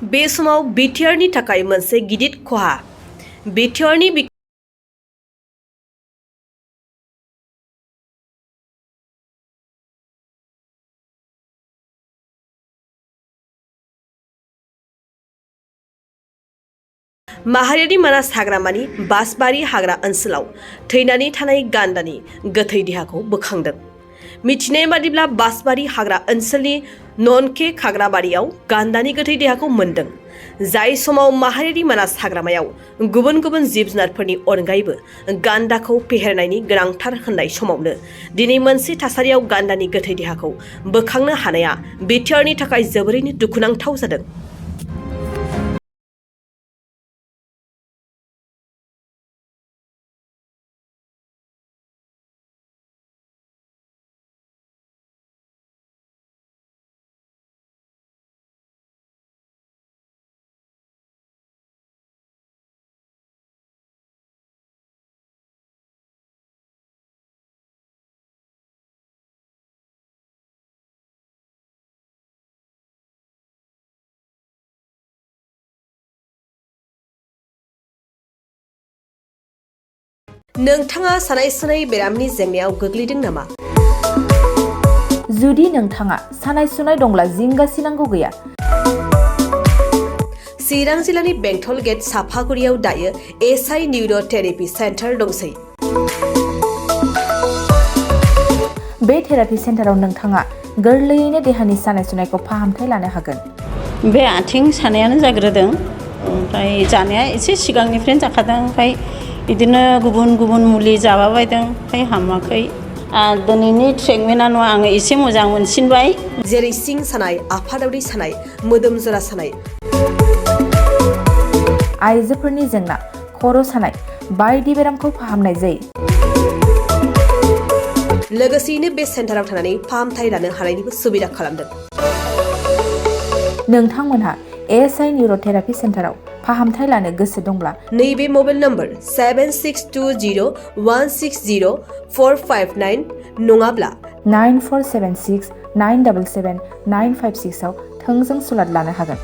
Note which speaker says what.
Speaker 1: बे समाव बिटिआरनि थाखाय मोनसे गिदिर खहा। बिटिआरनि माहारियारि मानास हाग्रामानि बासबारि हाग्रा ओनसोलाव थैनानै थानाय गान्दानि गोथै देहाखौ बोखांदों। मिथिनाय बादिब्ला बासबारि हाग्रा ओनसोलनि ननके खाग्राबारियाव गान्दानि गोथै देहाखौ मोनदों। जाय समाव माहारियारि मानास हाग्रामायाव गुबुन गुबुन जिब जुनारफोरनि अनगायैबो गान्दाखौ फेहेरनायनि गोनांथार होननाय समावनो दिनै मोनसे थासारियाव गान्दानि गोथै देहाखौ बोखांनो हानाया बिटिआरनि थाखाय जोबोरैनो दुखुनांथाव जादों। नोंथाङा सानाय सुनाय बेरामनि जेंनायाव गोग्लैदों नामा?
Speaker 2: जुदि नोंथाङा सानाय सुनाय दंब्ला जिंगासिनांगौ गैया।
Speaker 1: चिरां जिल्लानि बेंटल गेट साफागुरियाव दायो एसआइ निउर' थेरापि सेन्टार दंसै।
Speaker 2: बे थेरापि सेन्टाराव नोंथाङा गोरलैयैनो देहानि सानाय सुनायखौ फाहामथाय लानो हागोन।
Speaker 3: बे आथिं सानायानो जाग्रोदों, ओमफ्राय जानाया एसे सिगांनिफ्रायनो जाखादों, ओमफ्राय बिदिनो गुबुन गुबुन मुलि जाबाबायदों, ओमफ्राय हामाखै। दिनैनि ट्रिटमेन्टआ आङो एसे मोजां मोनसिनबाय।
Speaker 1: जेरै सिं सानाय, आफादावरि सानाय, मोदोम जरा सानाय,
Speaker 2: आइजोफोरनि जेंना, खर' सानाय बायदि बेरामखौ फाहामनाय जायो।
Speaker 1: लोगोसेयैनो बे सेन्टाराव थानानै फाहामथाय लानो हानायनिबो सुबिदा खालामदों।
Speaker 2: नोंथांमोनहा एसआइ निउर' थेरापि सेन्टाराव फाहामथाय लानो गोसो दंब्ला
Speaker 1: नैबे मबाइल नम्बर 7620160459 नङाब्ला
Speaker 2: 9476977956 आव थोंजों सुलाद लानो हागोन।